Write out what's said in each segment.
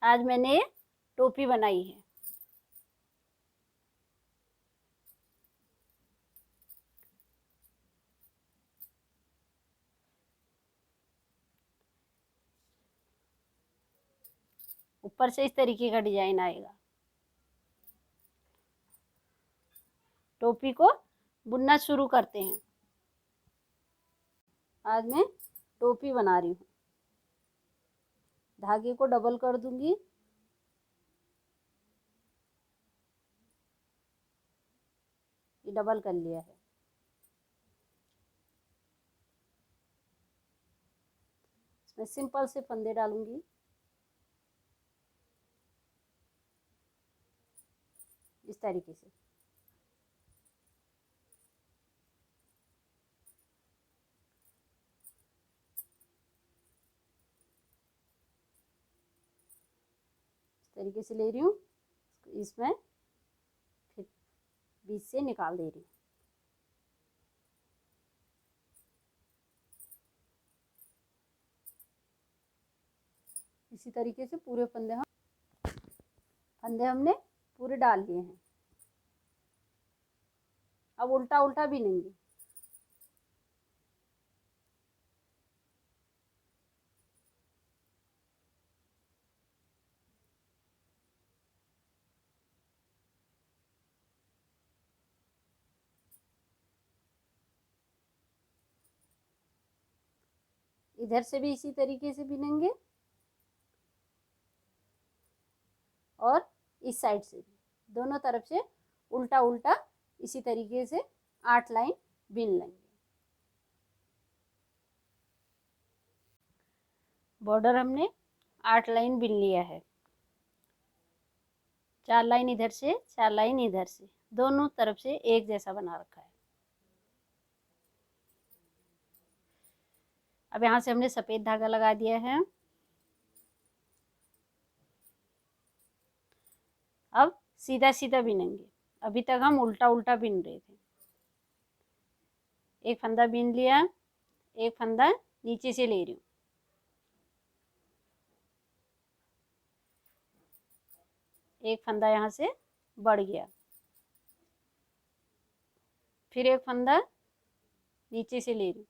आज मैंने टोपी बनाई है। ऊपर से इस तरीके का डिजाइन आएगा। टोपी को बुनना शुरू करते हैं। आज मैं टोपी बना रही हूँ। धागे को डबल कर दूंगी। ये डबल कर लिया है। इसमें सिंपल से फंदे डालूंगी। इस तरीके से। इस तरीके से ले रही हूँ। इसमें फिर बीच से निकाल दे रही हूँ। इसी तरीके से पूरे फंदे हमने पूरे डाल लिए हैं। अब उल्टा उल्टा बिनेंगे। इधर से भी इसी तरीके से बिनेंगे और इस साइड से भी, दोनों तरफ से उल्टा उल्टा इसी तरीके से 8 लाइन बिन लेंगे। बॉर्डर हमने 8 लाइन बिन लिया है। 4 लाइन इधर से, 4 लाइन इधर से, दोनों तरफ से एक जैसा बना रखा है। अब यहाँ से हमने सफेद धागा लगा दिया है। अब सीधा सीधा बिनेंगे। अभी तक हम उल्टा उल्टा बिन रहे थे। एक फंदा बिन लिया, एक फंदा नीचे से ले रही हूँ। एक फंदा यहाँ से बढ़ गया। फिर एक फंदा नीचे से ले रही हूँ।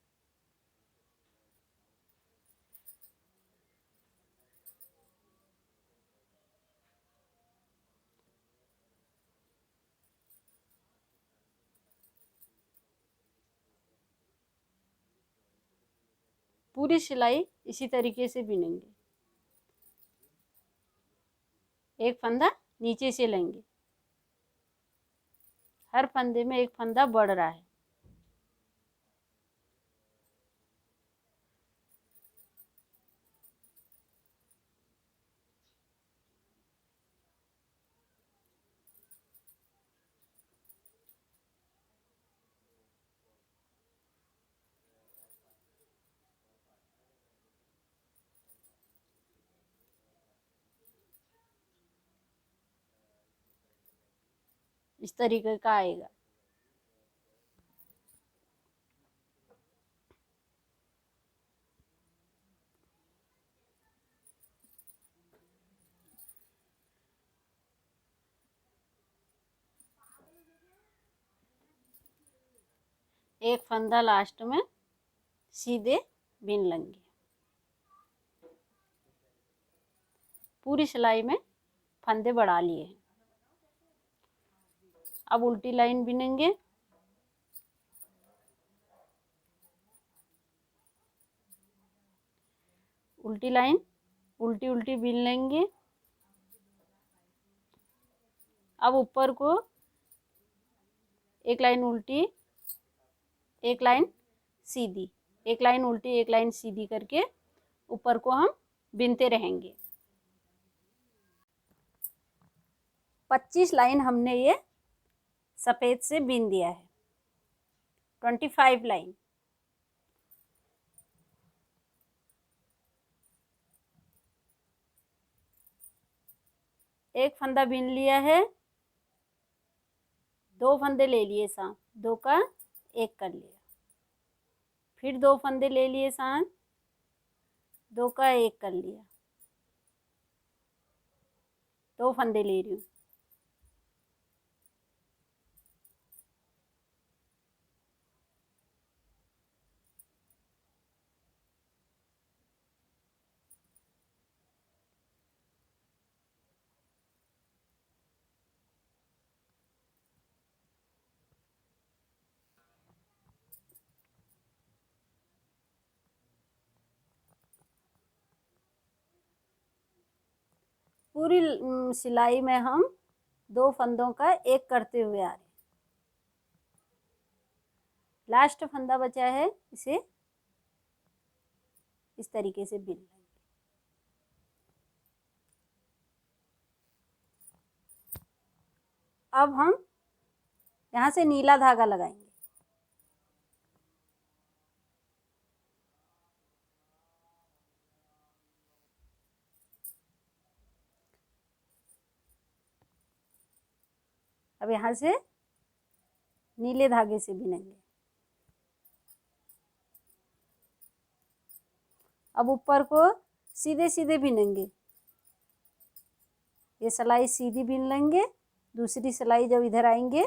पूरी सिलाई इसी तरीके से बिनेंगे। एक फंदा नीचे से लेंगे। हर फंदे में एक फंदा बढ़ रहा है। इस तरीके का आएगा। एक फंदा लास्ट में सीधे बिन लेंगे। पूरी सिलाई में फंदे बढ़ा लिए हैं। अब उल्टी लाइन बिनेंगे। उल्टी लाइन उल्टी उल्टी बिन लेंगे। अब ऊपर को एक लाइन उल्टी, एक लाइन सीधी, एक लाइन उल्टी, एक लाइन सीधी करके ऊपर को हम बिनते रहेंगे। 25 लाइन हमने ये सफ़ेद से बिन दिया है। 25 लाइन। एक फंदा बिन लिया है। 2 फंदे ले लिए साथ, 2 का 1 कर लिया। फिर 2 फंदे ले लिए साथ, 2 का 1 कर लिया। 2 फंदे ले रही हूँ। पूरी सिलाई में हम 2 फंदों का एक करते हुए आ रहे हैं। लास्ट फंदा बचा है, इसे इस तरीके से बिन लेंगे। अब हम यहाँ से नीला धागा लगाएंगे। अब यहाँ से नीले धागे से बिनेंगे। अब ऊपर को सीधे सीधे बिनेंगे। ये सिलाई सीधी बिन लेंगे, दूसरी सिलाई जब इधर आएंगे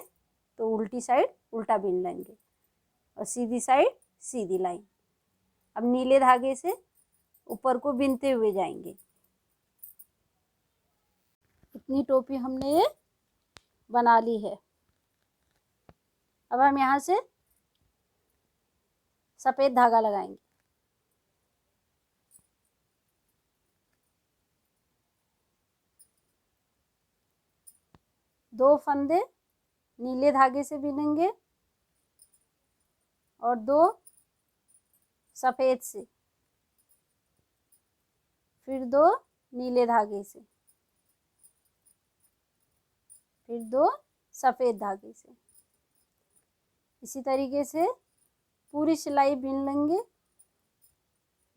तो उल्टी साइड उल्टा बिन लेंगे और सीधी साइड सीधी लाइन। अब नीले धागे से ऊपर को बिनते हुए जाएंगे। इतनी टोपी हमने ये बना ली है। अब हम यहाँ से सफ़ेद धागा लगाएंगे। दो फंदे नीले धागे से बिनेंगे और 2 सफ़ेद से, फिर 2 नीले धागे से, फिर 2 सफ़ेद धागे से। इसी तरीके से पूरी सिलाई बिन लेंगे।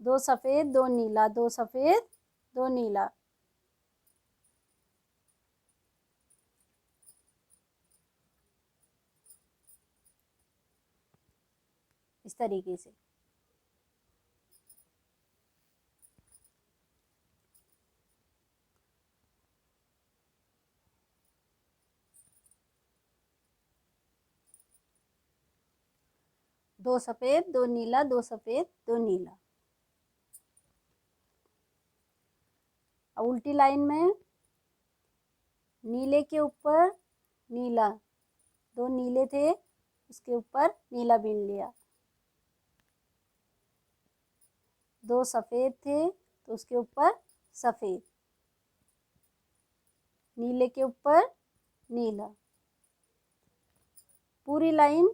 2 सफ़ेद 2 नीला, 2 सफ़ेद 2 नीला। इस तरीके से। दो सफ़ेद 2 नीला, 2 सफ़ेद 2 नीला। अब उल्टी लाइन में नीले के ऊपर नीला, 2 नीले थे उसके ऊपर नीला बिन लिया। 2 सफ़ेद थे तो उसके ऊपर सफ़ेद, नीले के ऊपर नीला। पूरी लाइन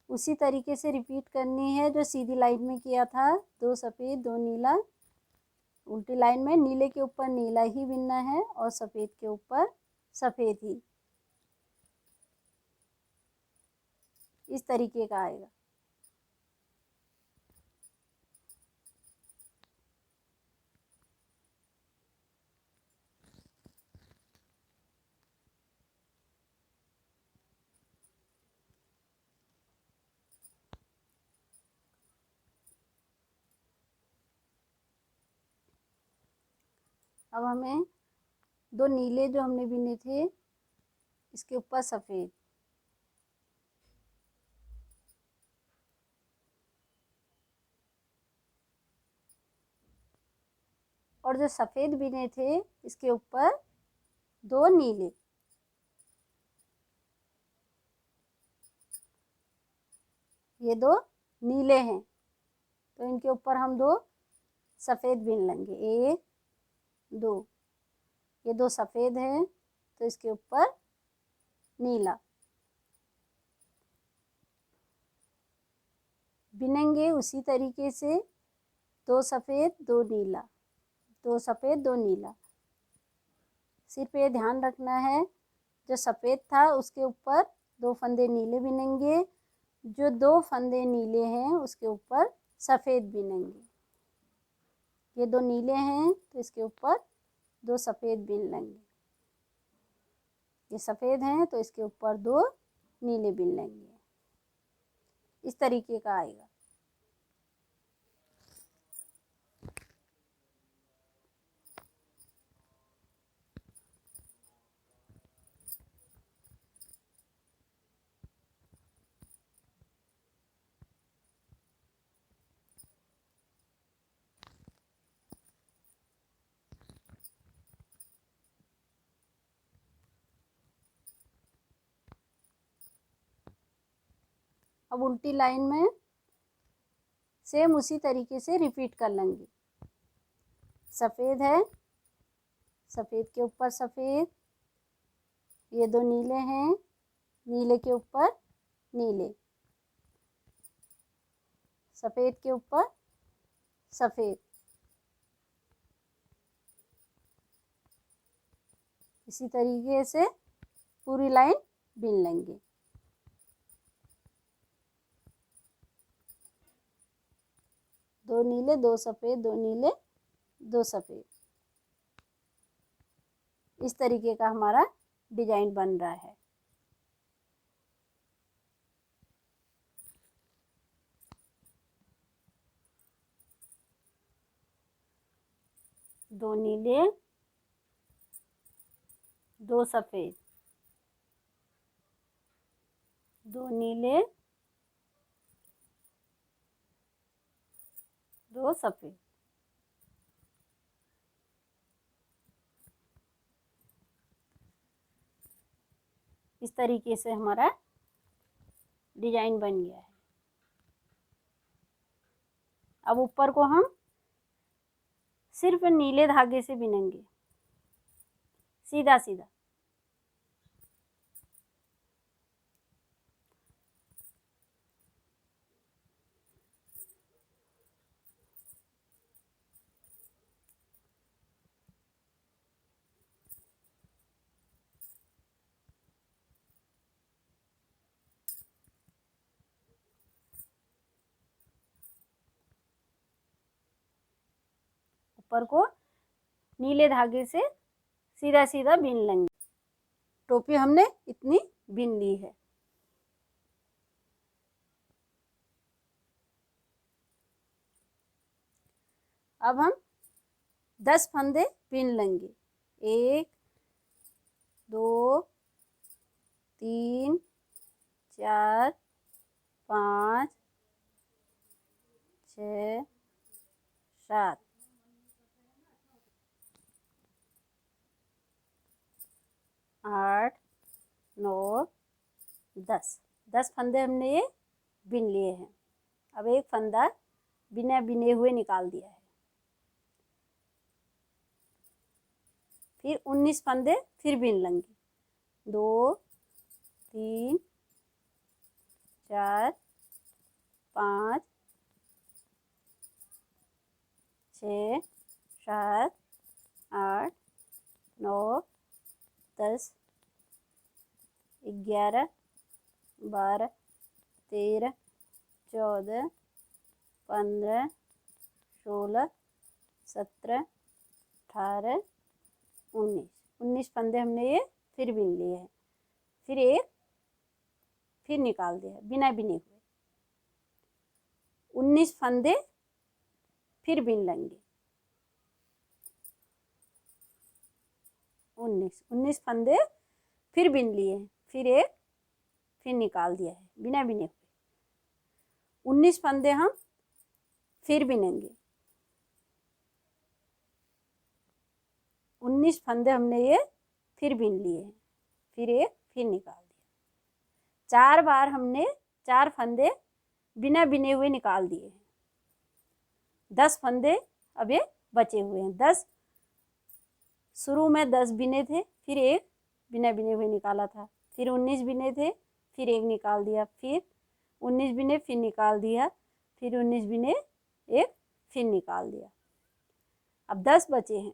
उसी तरीके से रिपीट करनी है जो सीधी लाइन में किया था। 2 सफ़ेद 2 नीला। उल्टी लाइन में नीले के ऊपर नीला ही बिनना है और सफ़ेद के ऊपर सफ़ेद ही। इस तरीके का आएगा। अब हमें 2 नीले जो हमने बिने थे इसके ऊपर सफ़ेद, और जो सफ़ेद बिने थे इसके ऊपर 2 नीले। ये 2 नीले हैं तो इनके ऊपर हम 2 सफ़ेद बिन लेंगे। 1 2। ये 2 सफ़ेद हैं तो इसके ऊपर नीला बिनेंगे। उसी तरीके से 2 सफ़ेद 2 नीला, 2 सफ़ेद 2 नीला। सिर्फ ये ध्यान रखना है जो सफ़ेद था उसके ऊपर 2 फंदे नीले बिनेंगे, जो 2 फंदे नीले हैं उसके ऊपर सफ़ेद बिनेंगे। ये 2 नीले हैं तो इसके ऊपर 2 सफ़ेद बिन लेंगे। ये सफ़ेद हैं तो इसके ऊपर 2 नीले बिन लेंगे। इस तरीके का आएगा। अब उल्टी लाइन में सेम उसी तरीके से रिपीट कर लेंगे। सफ़ेद है, सफ़ेद के ऊपर सफ़ेद, ये दो नीले हैं, नीले के ऊपर नीले, सफ़ेद के ऊपर सफ़ेद, इसी तरीके से पूरी लाइन बीन लेंगे। दो नीले, दो सफ़ेद, दो नीले, दो सफ़ेद, इस तरीके का हमारा डिजाइन बन रहा है। दो नीले, दो सफ़ेद, दो नीले, दो सफ़ेद, इस तरीके से हमारा डिजाइन बन गया है। अब ऊपर को हम सिर्फ नीले धागे से बिनेंगे, सीधा सीधा। ऊपर को नीले धागे से सीधा सीधा बीन लेंगे। टोपी हमने इतनी बीन ली है। अब हम 10 फंदे बीन लेंगे। 1 2 3 4 5 6 7 8 9 10 फंदे हमने ये बिन लिए हैं। अब एक फंदा बिना बिने हुए निकाल दिया है। फिर 19 फंदे फिर बिन लेंगे। 2 3 4 5 6 7 8 9 10 11 12 13 14 15 16 17 18 19 फंदे हमने ये फिर बिन लिए हैं। फिर एक फिर निकाल दिया बिना बिने हुए। 19 फंदे फिर बिन लेंगे। 19 फंदे फिर बिन लिए हैं। फिर एक फिर निकाल दिया है बिना बिने हुए। 19 फंदे हम फिर बिनेंगे। 19 फंदे हमने ये फिर बिन लिए हैं। फिर एक फिर निकाल दिया। 4 बार हमने 4 फंदे बिना बिने हुए निकाल दिए हैं। 10 फंदे अब ये बचे हुए हैं। 10 शुरू में 10 बिने थे, फिर एक बिना बिने हुए निकाला था। फिर 19 बिने थे, फिर एक निकाल दिया। फिर 19 बिने फिर निकाल दिया। फिर 19 बिने एक फिर निकाल दिया। अब 10 बचे हैं।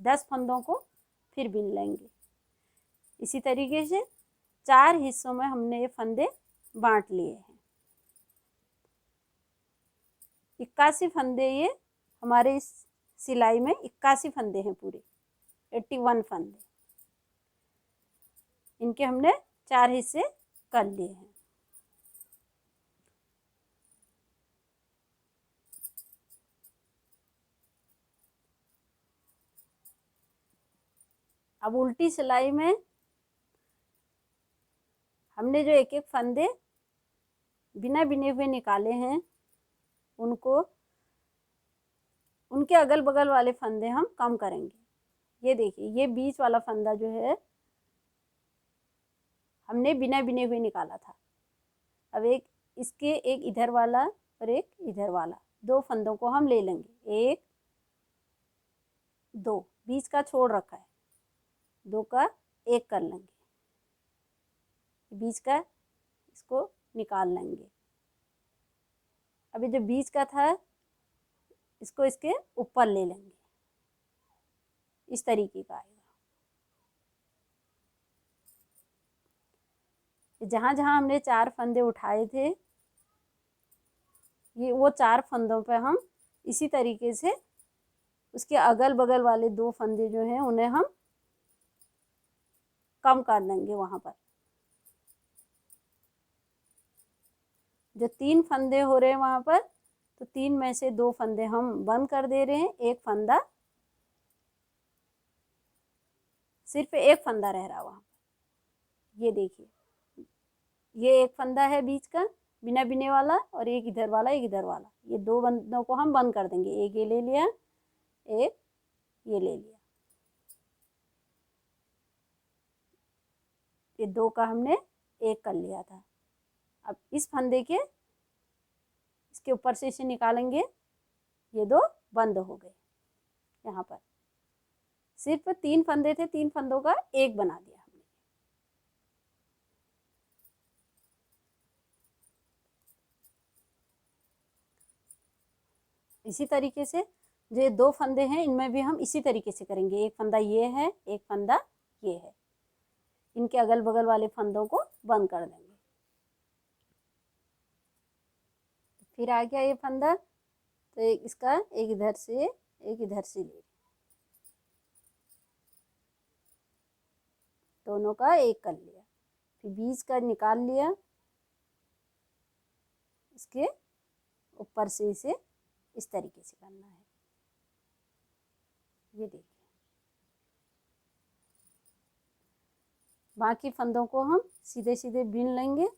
10 फंदों को फिर बिन लेंगे। इसी तरीके से 4 हिस्सों में हमने ये फंदे बांट लिए हैं। 81 फंदे ये हमारे इस सिलाई में 81 फंदे हैं पूरे। 81 फंदे इनके हमने 4 हिस्से कर लिए हैं। अब उल्टी सिलाई में हमने जो एक एक फंदे बिना बिने हुए निकाले हैं, उनको उनके अगल बगल वाले फंदे हम कम करेंगे। ये देखिए, ये बीच वाला फंदा जो है हमने बिना बिने हुए निकाला था, अब एक इसके एक इधर वाला और एक इधर वाला, दो फंदों को हम ले लेंगे, एक दो, बीच का छोड़ रखा है, दो का एक कर लेंगे, बीच का इसको निकाल लेंगे। अभी जो बीच का था इसको इसके ऊपर ले लेंगे, इस तरीके का आएगा। जहाँ जहाँ हमने 4 फंदे उठाए थे, ये वो 4 फंदों पे हम इसी तरीके से उसके अगल बगल वाले 2 फंदे जो हैं उन्हें हम कम कर देंगे। वहाँ पर जो 3 फंदे हो रहे हैं वहाँ पर, तो 3 में से 2 फंदे हम बंद कर दे रहे हैं, एक फंदा, सिर्फ एक फंदा रह रहा वहाँ। ये देखिए, ये एक फंदा है बीच का बिना बिने वाला, और एक इधर वाला एक इधर वाला, ये 2 फंदों को हम बंद कर देंगे। एक ये ले लिया, एक ये ले लिया, ये 2 का हमने एक कर लिया था। अब इस फंदे के इसके ऊपर से इसे निकालेंगे, ये 2 बंद हो गए। यहाँ पर सिर्फ 3 फंदे थे, 3 फंदों का एक बना दिया हमने। इसी तरीके से जो 2 फंदे हैं इनमें भी हम इसी तरीके से करेंगे। एक फंदा ये है, एक फंदा ये है, इनके अगल बगल वाले फंदों को बंद कर देंगे। फिर आ गया ये फंदा, तो एक इसका एक इधर से एक इधर से ले, दोनों का एक कर लिया, फिर बीच का निकाल लिया, इसके ऊपर से इसे इस तरीके से करना है। ये देखिए, बाकी फंदों को हम सीधे सीधे बीन लेंगे।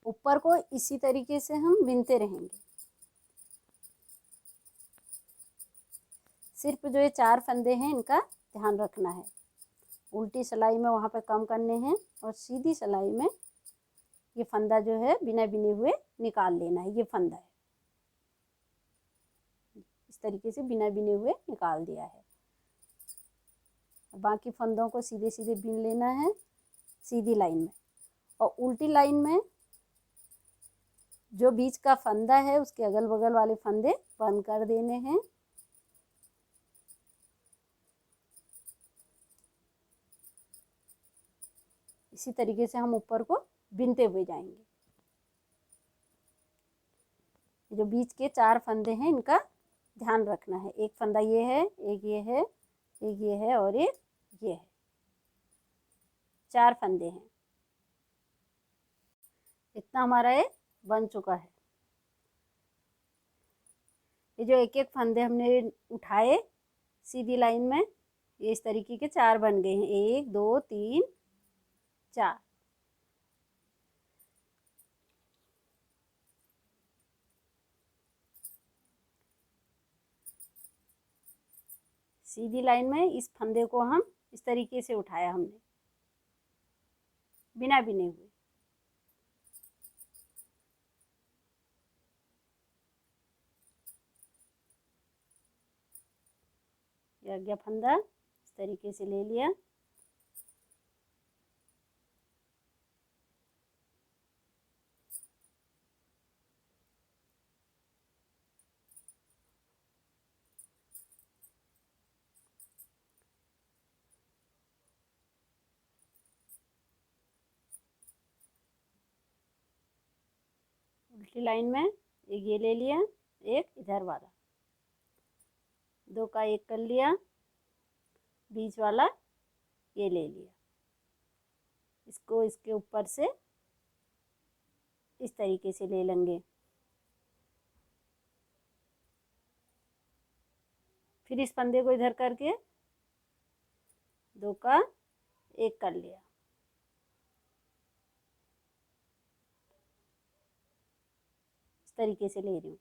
ऊपर को इसी तरीके से हम बीनते रहेंगे। सिर्फ जो ये 4 फंदे हैं इनका ध्यान रखना है, उल्टी सिलाई में वहाँ पे कम करने हैं, और सीधी सिलाई में ये फंदा जो है बिना बिने हुए निकाल लेना है। ये फंदा है, इस तरीके से बिना बिने हुए निकाल दिया है। बाकी फंदों को सीधे सीधे बीन लेना है सीधी लाइन में, और उल्टी लाइन में जो बीच का फंदा है उसके अगल बगल वाले फंदे बंद कर देने हैं। इसी तरीके से हम ऊपर को बिनते हुए जाएंगे। जो बीच के 4 फंदे हैं इनका ध्यान रखना है। एक फंदा ये है, एक ये है, एक ये है और एक ये है, 4 फंदे हैं। इतना हमारा ये बन चुका है। ये जो एक एक फंदे हमने उठाए सीधी लाइन में, ये इस तरीके के 4 बन गए हैं, 1 2 3 4। सीधी लाइन में इस फंदे को हम इस तरीके से उठाया हमने बिना बिने हुए। ये आ गया फंदा, इस तरीके से ले लिया। उल्टी लाइन में एक ये ले लिया, एक इधर वाला, 2 का एक कर लिया, बीच वाला ये ले लिया, इसको इसके ऊपर से इस तरीके से ले लेंगे। फिर इस फंदे को इधर करके 2 का एक कर लिया, इस तरीके से ले रही हूँ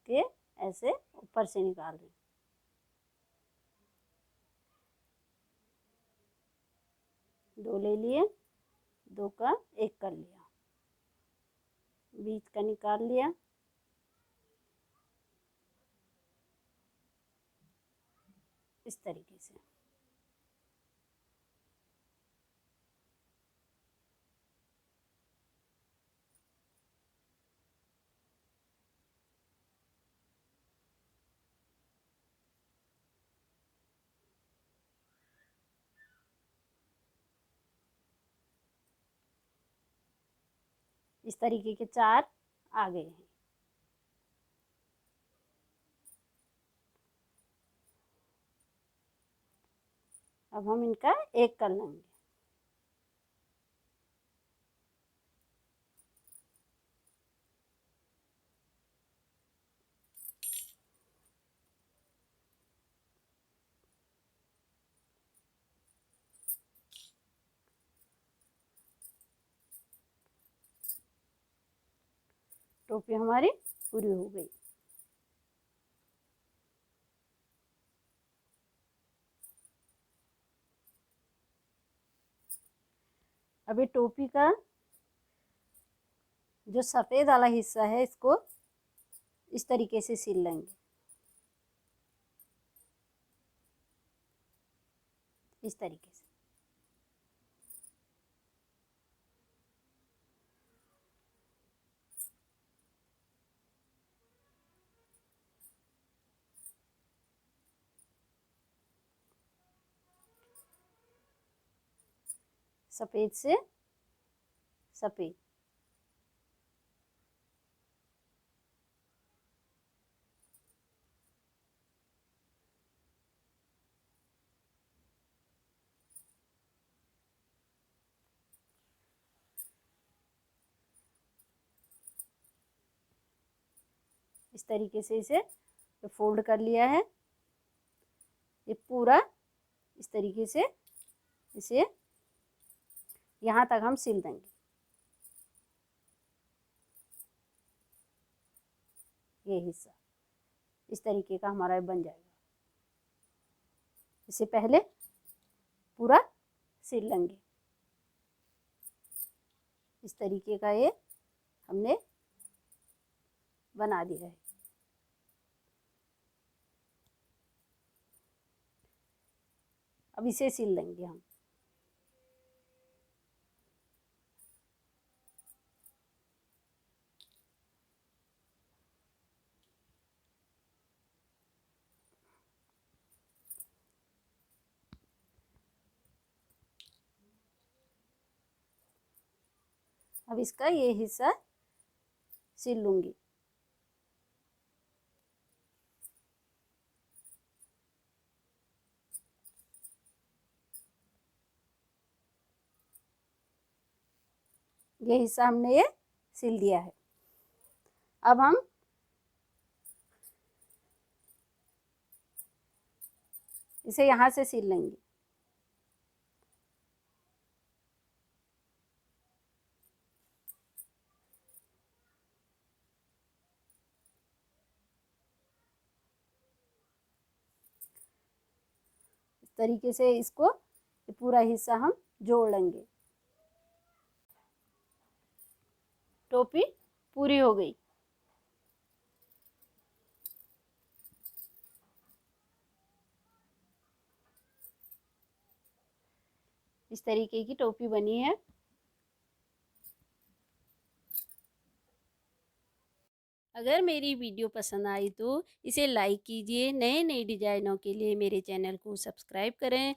कि ऐसे ऊपर से निकाल रही हूँ। दो ले लिए, दो का एक कर लिया, बीच का निकाल लिया, इस तरीके से। इस तरीके के 4 आ गए हैं। अब हम इनका एक कर लेंगे। टोपी हमारी पूरी हो गई। अभी टोपी का जो सफ़ेद वाला हिस्सा है इसको इस तरीके से सिल लेंगे, इस तरीके से। सफ़ेद से सफ़ेद, इस तरीके से इसे फोल्ड कर लिया है। ये पूरा इस तरीके से इसे यहाँ तक हम सिल देंगे। ये हिस्सा इस तरीके का हमारा बन जाएगा। इसे पहले पूरा सिल लेंगे। इस तरीके का ये हमने बना दिया है। अब इसे सिल लेंगे हम। अब इसका ये हिस्सा सिल लूँगी। ये हिस्सा हमने ये सिल दिया है। अब हम इसे यहाँ से सिल लेंगे। इस तरीके से इसको पूरा हिस्सा हम जोड़ लेंगे। टोपी पूरी हो गई। इस तरीके की टोपी बनी है। अगर मेरी वीडियो पसंद आई तो इसे लाइक कीजिए। नए नए डिज़ाइनों के लिए मेरे चैनल को सब्सक्राइब करें।